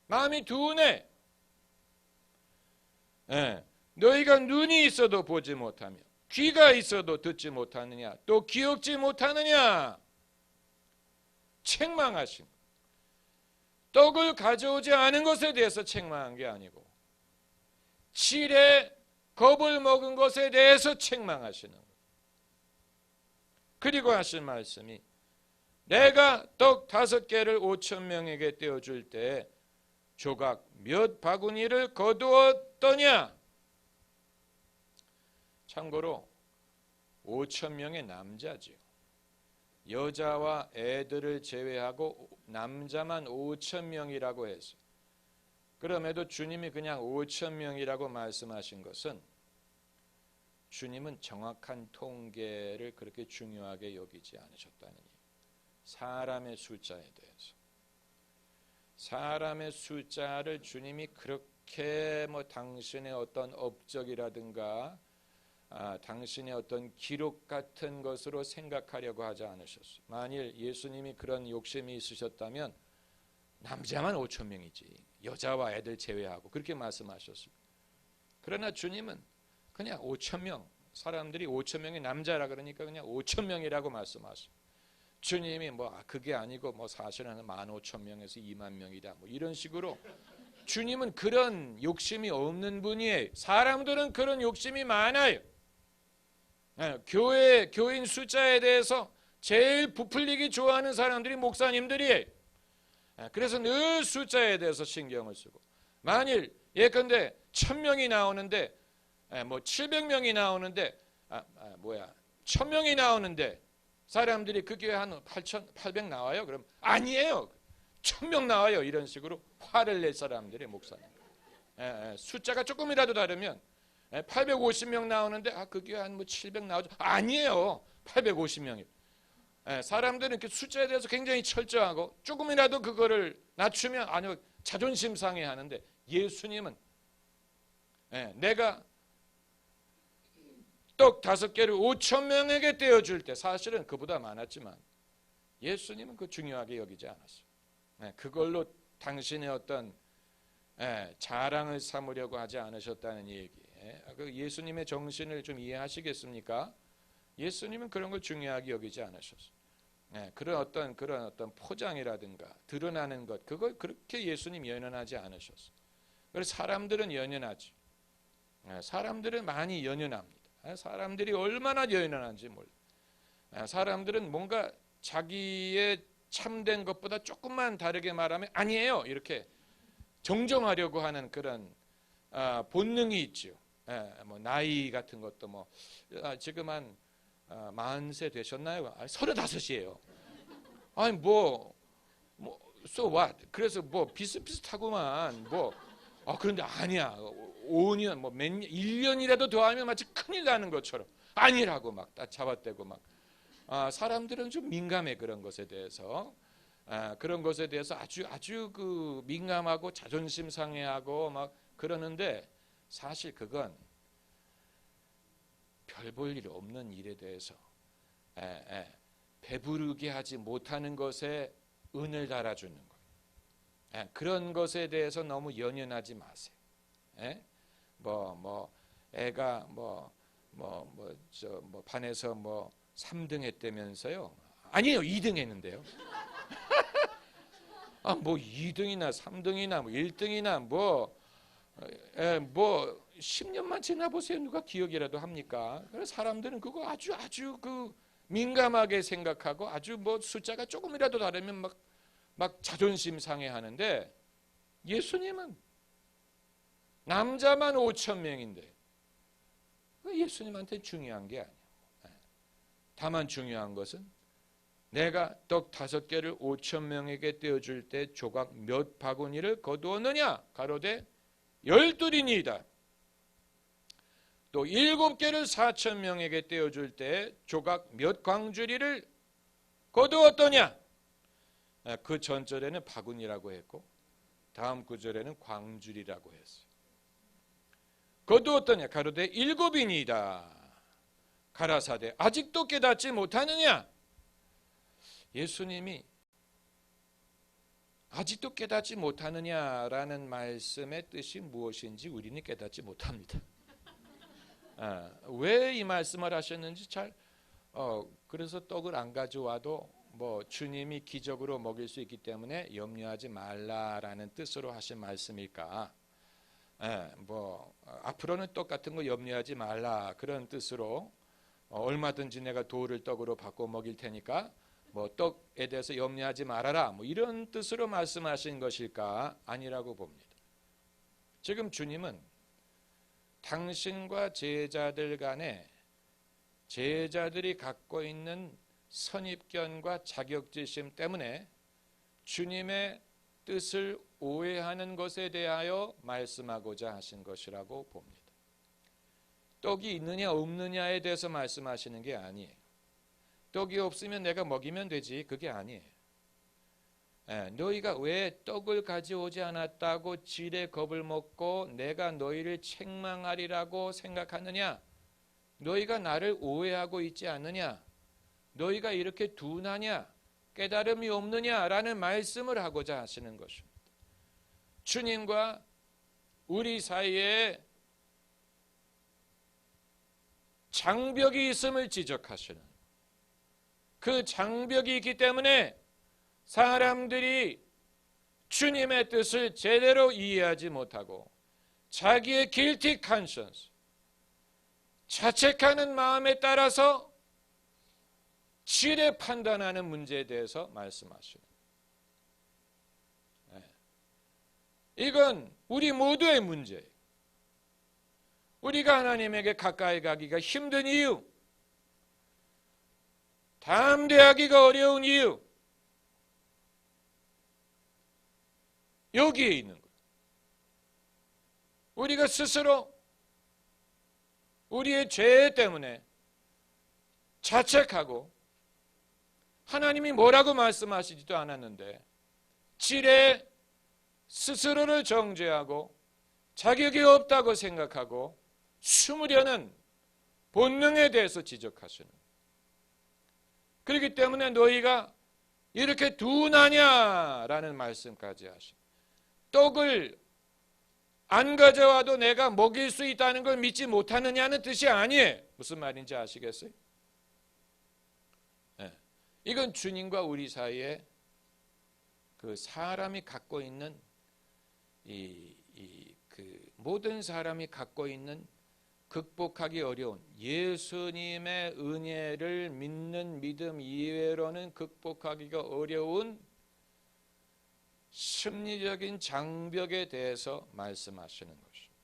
A: 마음이 둔해. 너희가 눈이 있어도 보지 못하며 귀가 있어도 듣지 못하느냐? 또 기억지 못하느냐? 책망하신 것. 떡을 가져오지 않은 것에 대해서 책망한 게 아니고 칠에 겁을 먹은 것에 대해서 책망하시는 것. 그리고 하신 말씀이 내가 떡 5개를 5,000명에게 떼어줄 때 조각 몇 바구니를 거두었더냐? 참고로 5,000명의 남자지요. 여자와 애들을 제외하고 남자만 5,000명이라고 해서 그럼에도 주님이 그냥 5,000명이라고 말씀하신 것은 주님은 정확한 통계를 그렇게 중요하게 여기지 않으셨다는 얘기예요. 사람의 숫자에 대해서. 사람의 숫자를 주님이 그렇게 당신의 어떤 업적이라든가 당신의 어떤 기록 같은 것으로 생각하려고 하지 않으셨어요. 만일 예수님이 그런 욕심이 있으셨다면 남자만 5,000명이지 여자와 애들 제외하고 그렇게 말씀하셨어요. 그러나 주님은 그냥 5,000명, 사람들이 5,000명의 남자라 그러니까 그냥 5,000명이라고 말씀하셨어요. 주님이 그게 아니고 사실은 15,000명에서 20,000명이다 이런 식으로 주님은 그런 욕심이 없는 분이에요. 사람들은 그런 욕심이 많아요. 교인 숫자에 대해서 제일 부풀리기 좋아하는 사람들이 목사님들이에요. 그래서 늘 숫자에 대해서 신경을 쓰고 만일 예컨대 1,000명이 나오는데 700명이 나오는데 1,000명이 나오는데 사람들이 그 교회 한 8,800 나와요. 그럼 아니에요. 1,000명 나와요. 이런 식으로 화를 낼 사람들이 목사님. 숫자가 조금이라도 다르면 850명 나오는데 그 교회 한 700 나오죠. 아니에요. 850명이. 사람들은 이렇게 숫자에 대해서 굉장히 철저하고 조금이라도 그거를 낮추면 아니요 자존심 상해하는데 예수님은 내가 떡 5개를 5,000명에게 떼어줄 때 사실은 그보다 많았지만 예수님은 그 중요하게 여기지 않았어요. 그걸로 당신의 어떤 자랑을 삼으려고 하지 않으셨다는 얘기. 그 예수님의 정신을 좀 이해하시겠습니까? 예수님은 그런 걸 중요하게 여기지 않으셨어요. 그런 어떤 포장이라든가 드러나는 것 그걸 그렇게 예수님 연연하지 않으셨어요. 그래서 사람들은 연연하지. 사람들은 많이 연연합니다. 사람들이 얼마나 연연한지 몰라. 사람들은 뭔가 자기의 참된 것보다 조금만 다르게 말하면 아니에요 이렇게 정정하려고 하는 그런 본능이 있죠. 나이 같은 것도 지금 한 40세 되셨나요? 35이에요. 아니 so what? 그래서 비슷비슷하구만 그런데 아니야. 5년 몇 년, 1년이라도 더 하면 마치 큰일 나는 것처럼 아니라고 딱 잡아떼고 사람들은 좀 민감해 그런 것에 대해서. 그런 것에 대해서 아주 그 민감하고 자존심 상해하고 그러는데 사실 그건 별 볼 일 없는 일에 대해서 배부르게 하지 못하는 것에 은을 달아주는 거예요. 그런 것에 대해서 너무 연연하지 마세요. 애가 반에서 3등 했다면서요? 아니에요, 2등 했는데요. 뭐 2등이나 3등이나 뭐 1등이나 뭐 10년만 지나 보세요. 누가 기억이라도 합니까? 그래서 사람들은 그거 아주 그 민감하게 생각하고 아주 뭐 숫자가 조금이라도 다르면 막 자존심 상해하는데, 예수님은 남자만 5천 명인데 예수님한테 중요한 게 아니에요. 다만 중요한 것은 내가 떡 5개를 5천 명에게 떼어줄 때 조각 몇 바구니를 거두었느냐? 가로되 12이니이다. 또 7개를 4천 명에게 떼어줄 때 조각 몇 광주리를 거두었더냐? 그 전절에는 바구니라고 했고 다음 구절에는 광주리라고 했어요. 거두었더냐? 가로되 7이니이다. 가라사대 아직도 깨닫지 못하느냐? 예수님이 아직도 깨닫지 못하느냐라는 말씀의 뜻이 무엇인지 우리는 깨닫지 못합니다. 왜 이 말씀을 하셨는지 그래서 떡을 안 가져와도 뭐 주님이 기적으로 먹일 수 있기 때문에 염려하지 말라라는 뜻으로 하신 말씀일까? 앞으로는 떡 같은 거 염려하지 말라 그런 뜻으로 얼마든지 내가 돌을 떡으로 바꿔 먹일 테니까 뭐 떡에 대해서 염려하지 말아라 뭐 이런 뜻으로 말씀하신 것일까? 아니라고 봅니다. 지금 주님은 당신과 제자들 간에 제자들이 갖고 있는 선입견과 자격지심 때문에 주님의 뜻을 오해하는 것에 대하여 말씀하고자 하신 것이라고 봅니다. 떡이 있느냐 없느냐에 대해서 말씀하시는 게 아니에요. 떡이 없으면 내가 먹이면 되지, 그게 아니에요. 너희가 왜 떡을 가져오지 않았다고 질의 겁을 먹고 내가 너희를 책망하리라고 생각하느냐? 너희가 나를 오해하고 있지 않느냐? 너희가 이렇게 둔하냐? 깨달음이 없느냐라는 말씀을 하고자 하시는 것입니다. 주님과 우리 사이에 장벽이 있음을 지적하시는, 그 장벽이 있기 때문에 사람들이 주님의 뜻을 제대로 이해하지 못하고 자기의 guilty conscience, 자책하는 마음에 따라서 지레 판단하는 문제에 대해서 말씀하시는, 이건 우리 모두의 문제예요. 우리가 하나님에게 가까이 가기가 힘든 이유, 담대하기가 어려운 이유, 여기에 있는 거예요. 우리가 스스로 우리의 죄 때문에 자책하고 하나님이 뭐라고 말씀하시지도 않았는데 지레 스스로를 정죄하고 자격이 없다고 생각하고 숨으려는 본능에 대해서 지적하시는, 그렇기 때문에 너희가 이렇게 둔하냐라는 말씀까지 하십니다. 떡을 안 가져와도 내가 먹일 수 있다는 걸 믿지 못하느냐는 뜻이 아니에요. 무슨 말인지 아시겠어요? 이건 주님과 우리 사이에 그 사람이 갖고 있는 그 모든 사람이 갖고 있는 극복하기 어려운, 예수님의 은혜를 믿는 믿음 이외로는 극복하기가 어려운 심리적인 장벽에 대해서 말씀하시는 것입니다.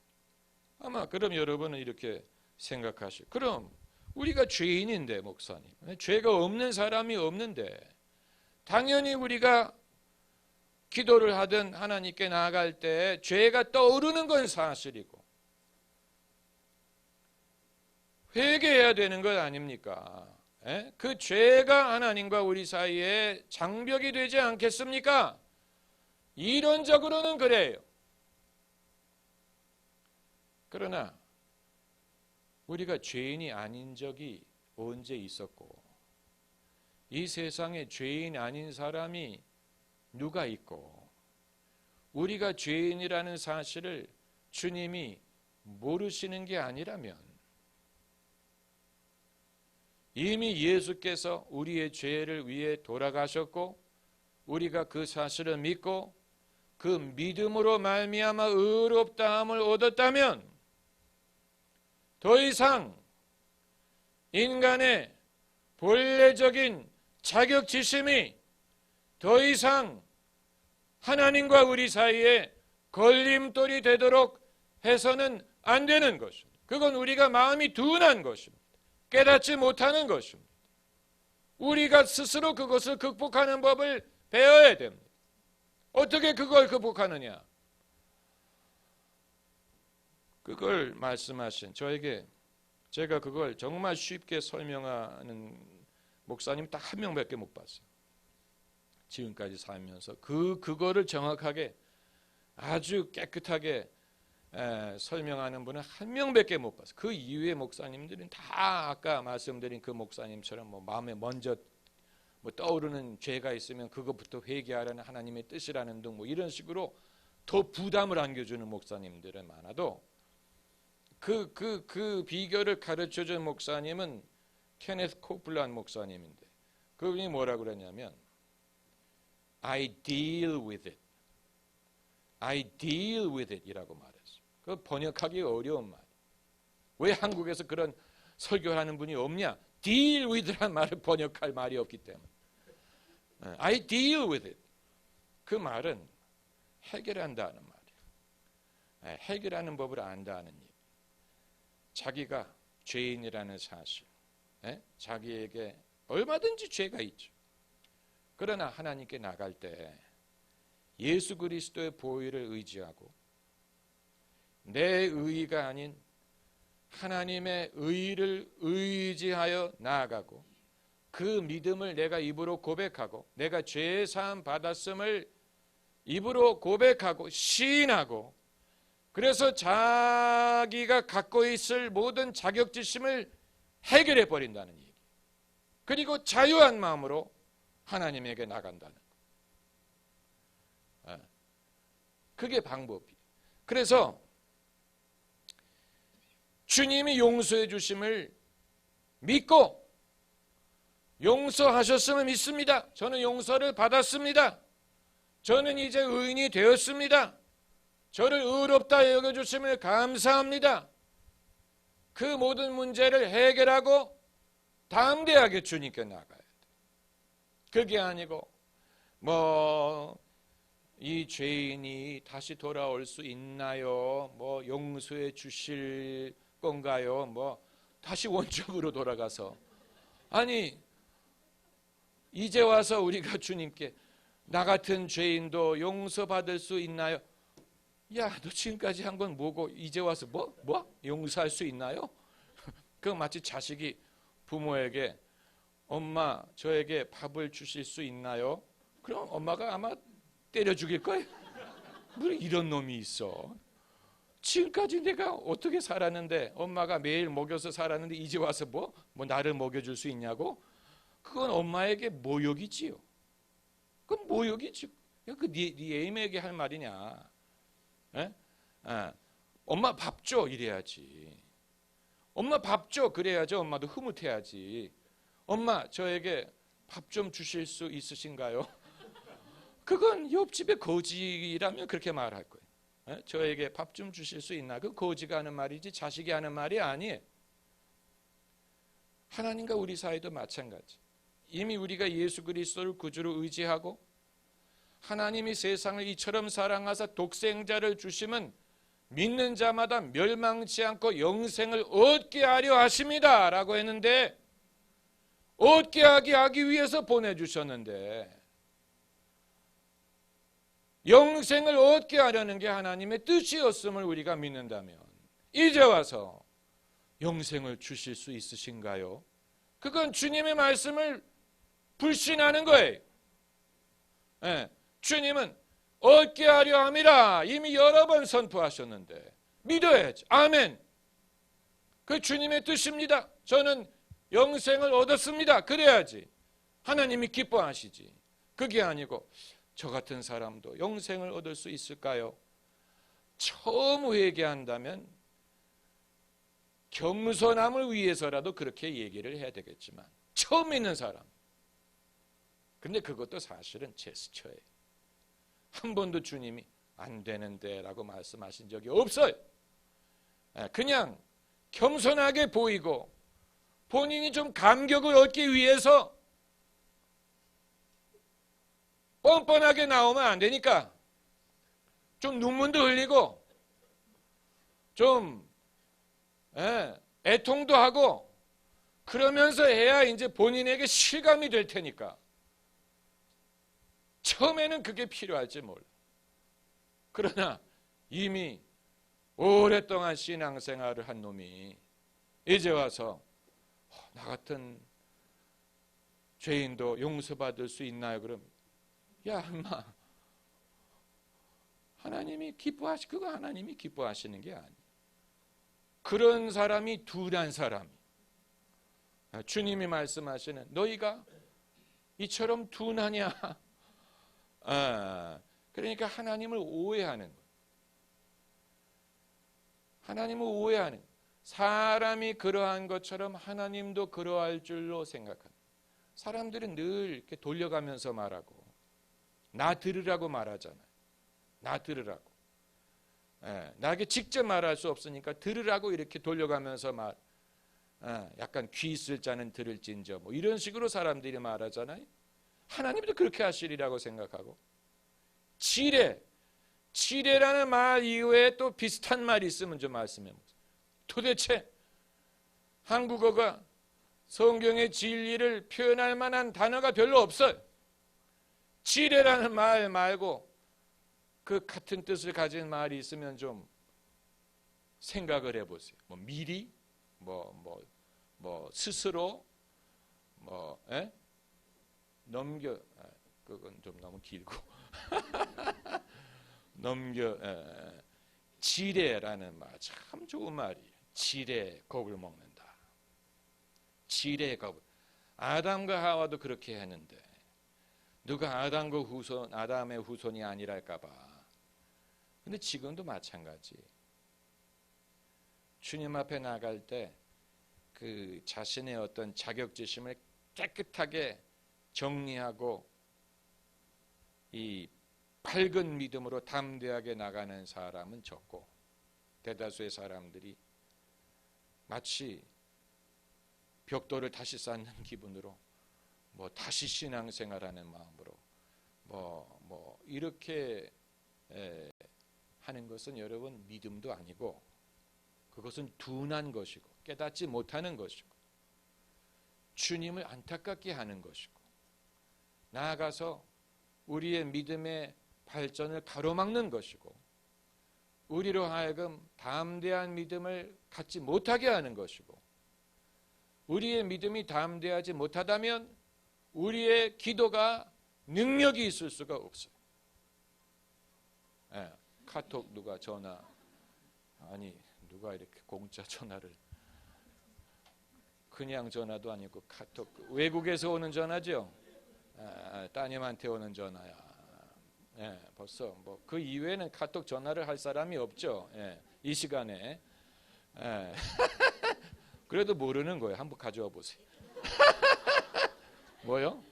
A: 아마 그럼 여러분은 이렇게 생각하시고, 그럼 우리가 죄인인데 목사님, 죄가 없는 사람이 없는데 당연히 우리가 기도를 하든 하나님께 나아갈 때 죄가 떠오르는 건 사실이고 회개해야 되는 것 아닙니까? 그 죄가 하나님과 우리 사이에 장벽이 되지 않겠습니까? 이론적으로는 그래요. 그러나 우리가 죄인이 아닌 적이 언제 있었고 이 세상에 죄인 아닌 사람이 누가 있고 우리가 죄인이라는 사실을 주님이 모르시는 게 아니라면 이미 예수께서 우리의 죄를 위해 돌아가셨고 우리가 그 사실을 믿고 그 믿음으로 말미암아 의롭다함을 얻었다면 더 이상 인간의 본래적인 자격지심이 더 이상 하나님과 우리 사이에 걸림돌이 되도록 해서는 안 되는 것입니다. 그건 우리가 마음이 둔한 것입니다. 깨닫지 못하는 것입니다. 우리가 스스로 그것을 극복하는 법을 배워야 됩니다. 어떻게 그걸 극복하느냐? 그걸 말씀하신 저에게 제가 그걸 정말 쉽게 설명하는 목사님 딱 한 명밖에 못 봤어요. 지금까지 살면서 그거를 정확하게 아주 깨끗하게 설명하는 분은 한 명밖에 못 봤어요. 그 이후의 목사님들은 다 아까 말씀드린 그 목사님처럼 뭐 마음에 먼저 뭐 떠오르는 죄가 있으면 그것부터 회개하라는 하나님의 뜻이라는 등 뭐 이런 식으로 더 부담을 안겨주는 목사님들은 많아도 그 비결을 가르쳐준 목사님은 케네스 코플란 목사님인데 그분이 뭐라고 그러냐면 I deal with it. I deal with it 이라고 말했어요. 그 번역하기 어려운 말. 왜 한국에서 그런 설교하는 분이 없냐? deal with란 말을 번역할 말이 없기 때문에. I deal with it. 그 말은 해결한다는 말이에요. 해결하는 법을 안다는 얘기. 자기가 죄인이라는 사실. 자기에게 얼마든지 죄가 있죠. 그러나 하나님께 나갈 때 예수 그리스도의 보혈을 의지하고 내 의의가 아닌 하나님의 의의를 의지하여 나아가고 그 믿음을 내가 입으로 고백하고 내가 죄 사함 받았음을 입으로 고백하고 시인하고 그래서 자기가 갖고 있을 모든 자격지심을 해결해 버린다는 얘기. 그리고 자유한 마음으로 하나님에게 나간다는 거. 그게 방법이에요. 그래서 주님이 용서해 주심을 믿고 용서하셨음을 믿습니다. 저는 용서를 받았습니다. 저는 이제 의인이 되었습니다. 저를 의롭다 여겨주심을 감사합니다. 그 모든 문제를 해결하고 담대하게 주님께 나가야 돼. 그게 아니고 이 죄인이 다시 돌아올 수 있나요? 용서해 주실 건가요? 다시 원점으로 돌아가서 아니 이제 와서 우리가 주님께 나 같은 죄인도 용서받을 수 있나요? 야, 너 지금까지 한 건 뭐고 이제 와서 용서할 수 있나요? 그 마치 자식이 부모에게 엄마 저에게 밥을 주실 수 있나요? 그럼 엄마가 아마 때려 죽일 거예요. 뭐 이런 놈이 있어. 지금까지 내가 어떻게 살았는데 엄마가 매일 먹여서 살았는데 이제 와서 나를 먹여줄 수 있냐고? 그건 엄마에게 모욕이지요. 그건 모욕이지. 네 애인에게 할 말이냐? 엄마 밥 줘 이래야지. 엄마 밥 줘 그래야지 엄마도 흐뭇해야지. 엄마 저에게 밥 좀 주실 수 있으신가요? 그건 옆집의 거지라면 그렇게 말할 거예요. 저에게 밥 좀 주실 수 있나? 그 거지가 하는 말이지 자식이 하는 말이 아니에요. 하나님과 우리 사이도 마찬가지. 이미 우리가 예수 그리스도를 구주로 의지하고 하나님이 세상을 이처럼 사랑하사 독생자를 주심은 믿는 자마다 멸망치 않고 영생을 얻게 하려 하십니다 라고 했는데 얻게 하기 위해서 보내주셨는데 영생을 얻게 하려는 게 하나님의 뜻이었음을 우리가 믿는다면 이제 와서 영생을 주실 수 있으신가요? 그건 주님의 말씀을 불신하는 거예요. 주님은 얻게 하려 함이라 이미 여러 번 선포하셨는데 믿어야지. 아멘. 그 주님의 뜻입니다. 저는 영생을 얻었습니다. 그래야지 하나님이 기뻐하시지. 그게 아니고 저 같은 사람도 영생을 얻을 수 있을까요? 처음 회개한다면 겸손함을 위해서라도 그렇게 얘기를 해야 되겠지만 처음 믿는 사람 근데 그것도 사실은 제스처예요. 한 번도 주님이 안 되는데 라고 말씀하신 적이 없어요. 그냥 겸손하게 보이고 본인이 좀 감격을 얻기 위해서 뻔뻔하게 나오면 안 되니까 좀 눈물도 흘리고 좀 애통도 하고 그러면서 해야 이제 본인에게 실감이 될 테니까. 처음에는 그게 필요할지 몰라. 그러나 이미 오랫동안 신앙생활을 한 놈이 이제 와서 나 같은 죄인도 용서받을 수 있나요? 그럼 야 인마, 그거 하나님이 기뻐하시는 게 아니에요. 그런 사람이 둔한 사람이. 주님이 말씀하시는 너희가 이처럼 둔하냐? 그러니까 하나님을 오해하는 거예요. 하나님을 오해하는 거예요. 사람이 그러한 것처럼 하나님도 그러할 줄로 생각합니다. 사람들은 늘 이렇게 돌려가면서 말하고 나 들으라고 말하잖아요. 나 들으라고. 나에게 직접 말할 수 없으니까 들으라고 이렇게 돌려가면서 약간 귀 있을 자는 들을진저 뭐 이런 식으로 사람들이 말하잖아요. 하나님도 그렇게 하시리라고 생각하고 지레라는 말 이외에 또 비슷한 말이 있으면 좀 말씀해 보세요. 도대체 한국어가 성경의 진리를 표현할 만한 단어가 별로 없어요. 지레라는 말 말고 그 같은 뜻을 가진 말이 있으면 좀 생각을 해보세요. 뭐 미리, 스스로, 넘겨, 그건 좀 너무 길고 지레라는 말 참 좋은 말이에요. 지레 겁을 먹는다. 지레 겁을. 아담과 하와도 그렇게 했는데 누가 아담의 후손이 아니랄까봐. 근데 지금도 마찬가지. 주님 앞에 나갈 때 그 자신의 어떤 자격지심을 깨끗하게 정리하고 이 밝은 믿음으로 담대하게 나가는 사람은 적고 대다수의 사람들이 마치 벽돌을 다시 쌓는 기분으로 다시 신앙생활하는 마음으로 이렇게 하는 것은 여러분 믿음도 아니고 그것은 둔한 것이고 깨닫지 못하는 것이고 주님을 안타깝게 하는 것이고 나아가서 우리의 믿음의 발전을 가로막는 것이고 우리로 하여금 담대한 믿음을 갖지 못하게 하는 것이고 우리의 믿음이 담대하지 못하다면 우리의 기도가 능력이 있을 수가 없어요. 카톡 누가 이렇게 공짜 전화를 그냥 전화도 아니고 카톡 외국에서 오는 전화죠. 따님한테 오는 전화야. 벌써 그 이외에는 카톡 전화를 할 사람이 없죠. 이 시간에. 그래도 모르는 거예요. 한번 가져와 보세요. 뭐요?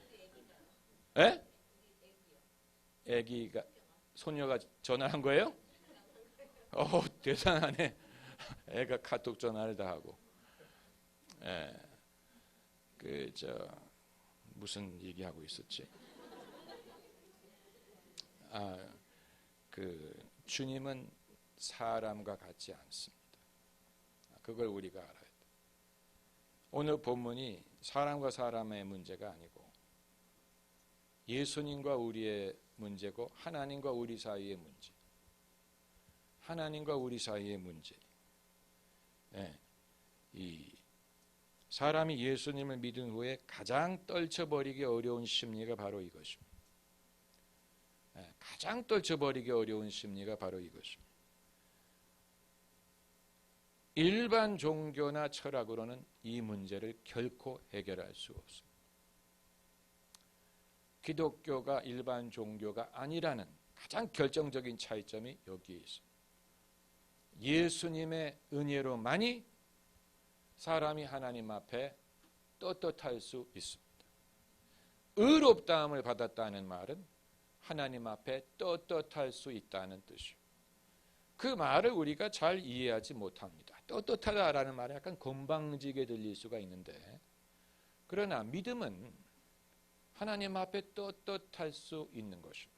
A: 애기가 손녀가 전화한 거예요? 대단하네. 애가 카톡 전화를 다 하고. 무슨 얘기하고 있었지? 주님은 사람과 같지 않습니다. 그걸 우리가 알아야 돼. 오늘 본문이 사람과 사람의 문제가 아니고 예수님과 우리의 문제고 하나님과 우리 사이의 문제. 하나님과 우리 사이의 문제. 이 사람이 예수님을 믿은 후에 가장 떨쳐버리기 어려운 심리가 바로 이것입니다. 가장 떨쳐버리기 어려운 심리가 바로 이것입니다. 일반 종교나 철학으로는 이 문제를 결코 해결할 수 없습니다. 기독교가 일반 종교가 아니라는 가장 결정적인 차이점이 여기에 있습니다. 예수님의 은혜로만이 사람이 하나님 앞에 떳떳할 수 있습니다. 의롭다함을 받았다는 말은 하나님 앞에 떳떳할 수 있다는 뜻이에요. 그 말을 우리가 잘 이해하지 못합니다. 떳떳하다라는 말은 약간 건방지게 들릴 수가 있는데, 그러나 믿음은 하나님 앞에 떳떳할 수 있는 것입니다.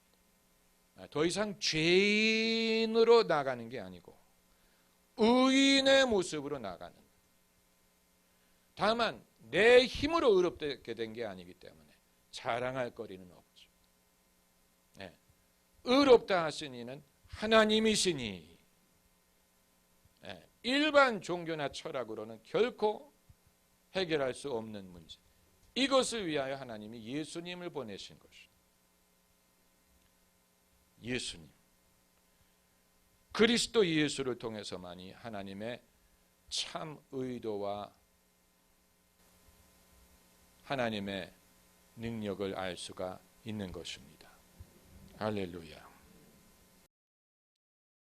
A: 더 이상 죄인으로 나가는 게 아니고 의인의 모습으로 나가는, 다만 내 힘으로 의롭게 된 게 아니기 때문에 자랑할 거리는 없죠. 의롭다 하신 이는 하나님이시니, 일반 종교나 철학으로는 결코 해결할 수 없는 문제, 이것을 위하여 하나님이 예수님을 보내신 것입니다. 예수님, 그리스도 예수를 통해서만이 하나님의 참 의도와 하나님의 능력을 알 수가 있는 것입니다. 할렐루야.